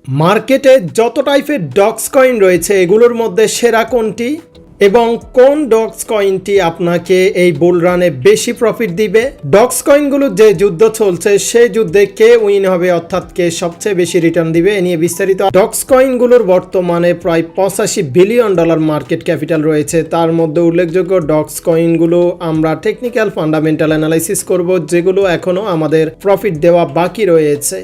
মার্কেটে যত টাইপের ডক্স কয়েন রয়েছে এগুলোর মধ্যে সেরা কোনটি এবং কোন ডক্স কয়েনটি আপনাকে এই বুল রানে বেশি প্রফিট দিবে? ডক্স কয়েনগুলোর যে যুদ্ধ চলছে সেই যুদ্ধে কে উইন হবে, অর্থাৎ কে সবচেয়ে বেশি রিটার্ন দিবে, এ নিয়ে বিস্তারিত। ডক্স কয়েনগুলোর বর্তমানে প্রায় $85 বিলিয়ন মার্কেট ক্যাপিটাল রয়েছে। তার মধ্যে উল্লেখযোগ্য ডক্স কয়েনগুলো আমরা টেকনিক্যাল ফান্ডামেন্টাল অ্যানালাইসিস করব, যেগুলো এখনো আমাদের প্রফিট দেওয়া বাকি রয়েছে।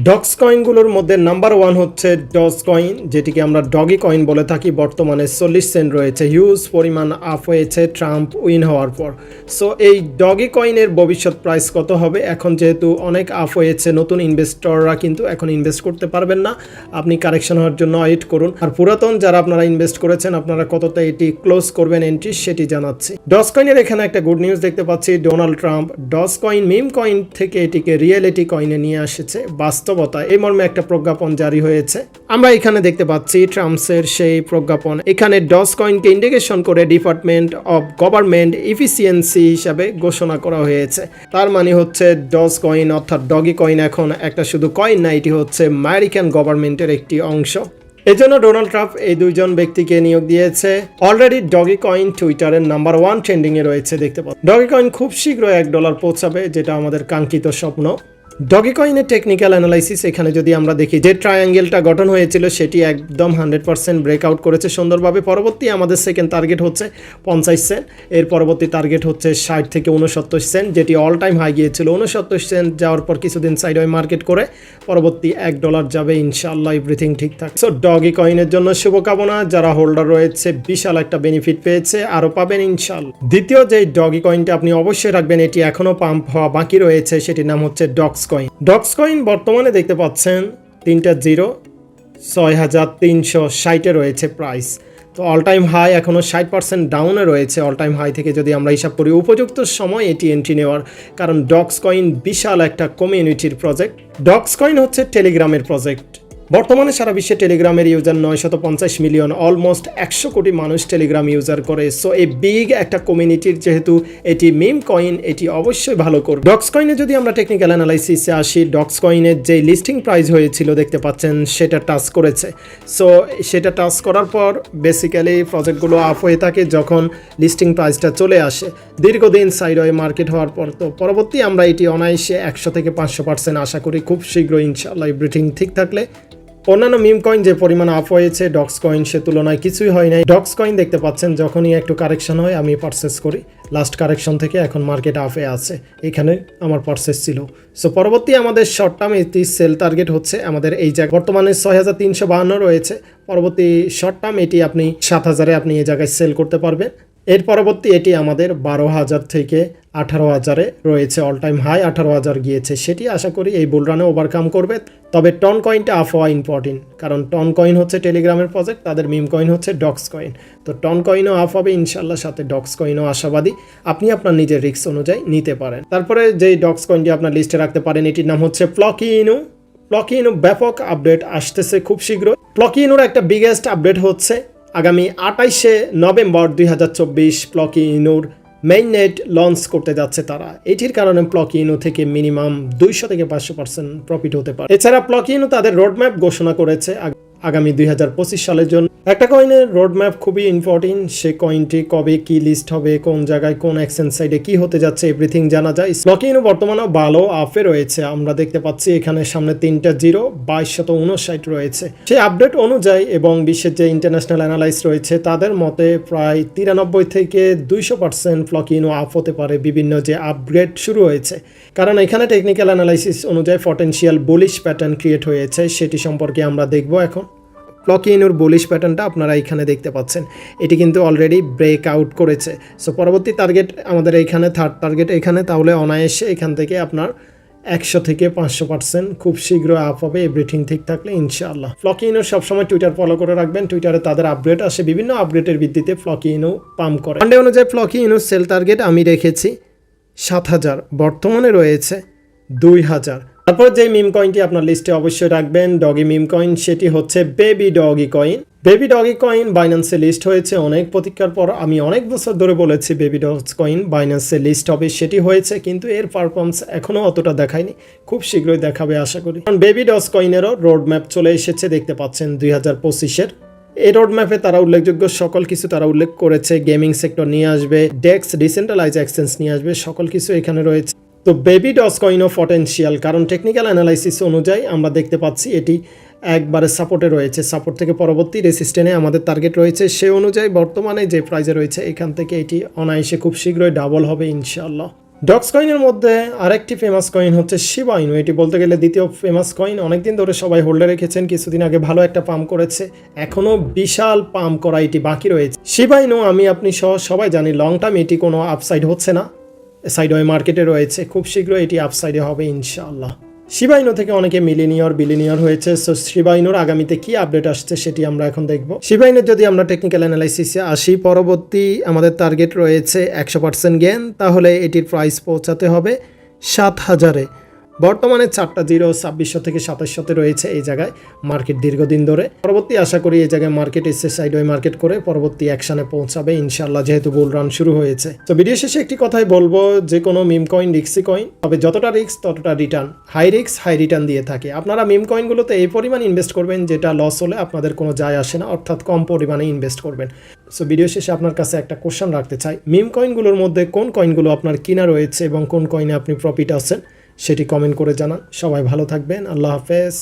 ডক্স কয়েনগুলোর মধ্যে নাম্বার 1 হচ্ছে ডজ কয়েন, যেটিকে আমরা ডগি কয়েন বলে থাকি। বর্তমানে 40 সেন্ট রয়েছে, হিউজ পরিমাণ আপ হয়েছে ট্রাম্প উইন হওয়ার পর। সো এই ডগি কয়েনের ভবিষ্যৎ প্রাইস কত হবে? এখন যেহেতু অনেক আপ হয়েছে, নতুন ইনভেস্টররা কিন্তু এখন ইনভেস্ট করতে পারবেন না, আপনি কারেকশন হওয়ার জন্য ওয়েট করুন। আর পুরাতন যারা আপনারা ইনভেস্ট করেছেন, আপনারা কতটা এটি ক্লোজ করবেন এন্ট্রি, সেটি জানাচ্ছি। ডজ কয়েনের এখানে একটা গুড নিউজ দেখতে পাচ্ছি। Donald Trump Dogecoin meme coin থেকে এটিকে রিয়েলিটি কয়েনে নিয়ে এসেছে। বাস্তবতা এই মর্মে একটা প্রজ্ঞাপন জারি হয়েছে। আমরা এখানে দেখতে পাচ্ছি ট্রাম্পসের সেই প্রজ্ঞাপন। এখানে ডজ কয়েনকে ইন্ডিকেশন করে ডিপার্টমেন্ট অফ গভর্নমেন্ট এফিসিয়েন্সি হিসাবে ঘোষণা করা হয়েছে। তার মানে হচ্ছে ডজ কয়েন অর্থাৎ ডগি কয়েন এখন একটা শুধু কয়েন না, এটি হচ্ছে আমেরিকান গভর্নমেন্টের একটি অংশ। এজন্য ডোনাল্ড ট্রাম্প এই দুইজন ব্যক্তিকে নিয়োগ দিয়েছে। অলরেডি ডগি কয়েন টুইটারের নাম্বার 1 ট্রেন্ডিং এ রয়েছে দেখতে পাচ্ছি। ডগি কয়েন খুব শীঘ্রই $1 পৌঁছাবে, যেটা আমাদের কাঙ্ক্ষিত স্বপ্ন। ডগি কয়েনের টেকনিক্যাল অ্যানালাইসিস এখানে যদি আমরা দেখি, যে ট্রায়াঙ্গেলটা গঠন হয়েছিল সেটি একদম 100% ব্রেকআউট করেছে সুন্দরভাবে। পরবর্তী আমাদের সেকেন্ড টার্গেট হচ্ছে 50 সেন্ট, এর পরবর্তী টার্গেট হচ্ছে 60 থেকে 69 সেন্ট, যেটি অল টাইম হাই গিয়েছিল 69 সেন্ট। যাওয়ার পর কিছুদিন সাইডওয়ে মার্কেট করে পরবর্তী $1 যাবে ইনশাআল্লাহ, এভরিথিং ঠিকঠাক। সো ডগি কয়েনের জন্য শুভকামনা। যারা হোল্ডার রয়েছে বিশাল একটা বেনিফিট পেয়েছে, আরও পাবেন ইনশাআল্লাহ। দ্বিতীয় যে ডগি কয়েনটা আপনি অবশ্যই রাখবেন, এটি এখনও পাম্প হওয়া বাকি রয়েছে, সেটির নাম হচ্ছে ডক্স কয়েন। ডক্স কয়েন বর্তমানে দেখতে পাচ্ছেন 3টা জিরো, 6360 রয়েছে প্রাইস। তো অল টাইম হাই এখনও 60% ডাউনে রয়েছে। অল টাইম হাই থেকে যদি আমরা হিসাব করি, উপযুক্ত সময় এটি এন্ট্রি নেওয়ার, কারণ ডক্স কয়েন বিশাল একটা কমিউনিটির প্রজেক্ট। ডক্স কয়েন হচ্ছে টেলিগ্রামের প্রজেক্ট। বর্তমানে সারা বিশ্বে টেলিগ্রামের ইউজার 950 মিলিয়ন, অলমোস্ট 100 কোটি মানুষ টেলিগ্রাম ইউজার করে। সো এই বিগ একটা কমিউনিটির যেহেতু এটি মিম কয়েন, এটি অবশ্যই ভালো করবে। ডক্স কয়েনে যদি আমরা টেকনিক্যাল অ্যানালাইসিসে আসি, ডক্স কয়েনের যে লিস্টিং প্রাইস হয়েছিল দেখতে পাচ্ছেন, সেটা টাচ করেছে। সো সেটা টাচ করার পর বেসিক্যালি প্রজেক্টগুলো আপ হয়ে থাকে যখন লিস্টিং প্রাইসটা চলে আসে। দীর্ঘদিন সাইডওয়ে মার্কেট হওয়ার পর তো পরবর্তী আমরা এটি অনায়াসে 100 থেকে 500% আশা করি খুব শীঘ্রই ইনশাআল্লাহ, এভরিথিং ঠিক থাকলে। অন্যান্য মিম কয়েন যে পরিমাণ আপ হয়েছে, ডক্স কয়েন সে তুলনায় কিছুই হয় নাই। ডক্স কয়েন দেখতে পাচ্ছেন যখনই একটু কারেকশন হয় আমি পারচেস করি। লাস্ট কারেকশন থেকে এখন মার্কেট আপে আছে, এখানে আমার পারচেস ছিল। সো পরবর্তী আমাদের শর্ট টার্ম এটি সেল টার্গেট হচ্ছে আমাদের এই জায়গায়। বর্তমানে 6352 রয়েছে। পরবর্তী শর্ট টার্ম এটি আপনি 7000-এ আপনি এই জায়গায় সেল করতে পারবেন। এর পরবর্তী এটি আমাদের 12,000 থেকে 18,000-এ রয়েছে। অল টাইম হাই 18,000 গিয়েছে, সেটি আশা করি এই বুল রানে ওভারকাম করবে। তবে টন কয়েনটা আপ হওয়া ইম্পর্টেন্ট, কারণ টন কয়েন হচ্ছে টেলিগ্রামের প্রজেক্ট, তাদের মিম কয়েন হচ্ছে ডক্স কয়েন। তো টন কয়েনও আপ হবে ইনশাল্লাহ, সাথে ডক্স কয়েনও আশাবাদী। আপনি আপনার নিজের রিস্ক অনুযায়ী নিতে পারেন। তারপরে যেই ডক্স কয়েনটি আপনার লিস্টে রাখতে পারেন, এটির নাম হচ্ছে প্লকিনো। প্লকিনো ব্যাপক আপডেট আসতেছে খুব শীঘ্রই। প্লকিনোর একটা বিগেস্ট আপডেট হচ্ছে আগামী 28শে নভেম্বর 2024 প্লকিনোর মেইননেট লঞ্চ করতে যাচ্ছে তারা। এটির কারণে প্লকিনো থেকে মিনিমাম 200 থেকে 500% প্রফিট হতে পারে। এছাড়া প্লকিনো তাদের রোডম্যাপ ঘোষণা করেছে আগামী 2025 সালের জন্য। একটা কয়েনের রোডম্যাপ খুবই ইম্পর্টেন্ট। সে কয়েনটি কবে কি লিস্ট হবে, কোন জায়গায় কোন এক্সচেঞ্জ সাইডে কি হতে যাচ্ছে, এভরিথিং জানা যায়। প্লকিনো বর্তমানে ভালো আপে রয়েছে। আমরা দেখতে পাচ্ছি এখানে সামনে 3টা জিরো, 2259 রয়েছে। সেই আপডেট অনুযায়ী এবং বিশ্বের যে ইন্টারন্যাশনাল অ্যানালাইস রয়েছে তাদের মতে প্রায় 93 থেকে 200% প্লকিনো আপ হতে পারে। বিভিন্ন যে আপগ্রেড শুরু হয়েছে, কারণ এখানে টেকনিক্যাল অ্যানালাইসিস অনুযায়ী পটেনশিয়াল বুলিশ প্যাটার্ন ক্রিয়েট হয়েছে, সেটি সম্পর্কে আমরা দেখব এখন। প্লকিনোর বুলিশ প্যাটার্নটা আপনারা এখানে দেখতে পাচ্ছেন, এটি কিন্তু অলরেডি ব্রেক আউট করেছে। সো পরবর্তী টার্গেট আমাদের এইখানে, থার্ড টার্গেট এখানে, তাহলে অনায়াসে এখান থেকে আপনার 100 থেকে 500% খুব শীঘ্র আপ হবে, এভরিথিং ঠিক থাকলে ইনশাআল্লাহ। প্লকিনো সবসময় টুইটার ফলো করে রাখবেন। টুইটারে তাদের আপডেট আসে, বিভিন্ন আপডেটের ভিত্তিতে প্লকিনো পাম্প করে। মানডে অনুযায়ী প্লকিনো সেল টার্গেট আমি রেখেছি 7000, বর্তমানে রয়েছে 2000। তারপর যে মিম কয়েনটি আপনার লিস্টে অবশ্যই রাখবেন ডগি মিম কয়েন, সেটি হচ্ছে baby doge coin. Baby doge coin বাইন্যান্সে লিস্ট হয়েছে অনেক প্রতীক্ষার পর। আমি অনেক বছর ধরে বলেছি বেবি ডগস কয়েন বাইন্যান্সে লিস্ট হবে, সেটি হয়েছে, কিন্তু এর পারফরমেন্স এখনও অতটা দেখায়নি। খুব শীঘ্রই দেখাবে আশা করি। কারণ বেবি ডগস কয়েনেরও রোড ম্যাপ চলে এসেছে, দেখতে পাচ্ছেন 2025-এর। এই রোড ম্যাপে তারা উল্লেখযোগ্য সকল কিছু তারা উল্লেখ করেছে। গেমিং সেক্টর নিয়ে আসবে, ডেক্স ডিসেন্ট্রালাইজ এক্সচেঞ্জ নিয়ে আসবে, সকল কিছু এখানে রয়েছে। তো বেবি ডগস কয়েনও পটেনশিয়াল, কারণ টেকনিক্যাল অ্যানালাইসিস অনুযায়ী আমরা দেখতে পাচ্ছি এটি একবারে সাপোর্টে রয়েছে। সাপোর্ট থেকে পরবর্তী রেসিস্টেন্সে আমাদের টার্গেট রয়েছে, সে অনুযায়ী বর্তমানে যে প্রাইজে রয়েছে এখান থেকে এটি অনায়াসে খুব শীঘ্রই ডাবল হবে ইনশাআল্লাহ। ডগস কয়েনের মধ্যে আরেকটি ফেমাস কয়েন হচ্ছে শিবা ইনু। এটি বলতে গেলে দ্বিতীয় ফেমাস কয়েন। অনেকদিন ধরে সবাই হোল্ডে রেখেছেন, কিছুদিন আগে ভালো একটা পাম্প করেছে, এখনও বিশাল পাম্প করা এটি বাকি রয়েছে। শিবা ইনু আমি আপনি সহ সবাই জানি লং টার্ম এটি কোনো আপসাইড হচ্ছে না, সাইডওয়ে মার্কেটে রয়েছে, খুব শীঘ্রই এটি আপসাইডে হবে ইনশাআল্লাহ। শিবা ইনু থেকে অনেকে মিলিনিয়র বিলিনিয়র হয়েছে। সো শিবা ইনুর আগামীতে কি আপডেট আসছে সেটি আমরা এখন দেখব। শিবা ইনুর যদি আমরা টেকনিক্যাল অ্যানালাইসিসে আসি, পরবর্তী আমাদের টার্গেট রয়েছে 100% গেন, তাহলে এটির প্রাইস পৌঁছাতে হবে 7,000-এ। বর্তমানে 4টা জিরো 2600 থেকে 2700-তে রয়েছে এই জায়গায় মার্কেট দীর্ঘদিন ধরে। পরবর্তী আশা করি এই জায়গায় মার্কেট এসে সাইডওয়ে মার্কেট করে পরবর্তী অ্যাকশনে পৌঁছাবে ইনশাআল্লাহ, যেহেতু বুল রান শুরু হয়েছে। তো ভিডিও শেষে একটি কথাই বলবো, যে কোনো মিম কয়েন রিক্সি কয়েন, তবে যতটা রিস্ক ততটা return. High risk high return দিয়ে থাকে। আপনারা মিম কয়েনগুলোতে এই পরিমাণ ইনভেস্ট করবেন যেটা লস হলে আপনাদের কোনো যায় আসে না, অর্থাৎ কম পরিমাণে ইনভেস্ট করবেন। সো ভিডিও শেষে আপনার কাছে একটা কোশ্চেন রাখতে চাই, মিম কয়েনগুলোর মধ্যে কোন কয়েনগুলো আপনার কিনা রয়েছে এবং কোন কয়েনে আপনি প্রফিট আছেন সেটি কমেন্ট করে জানান। সবাই ভালো থাকবেন, আল্লাহ হাফেজ।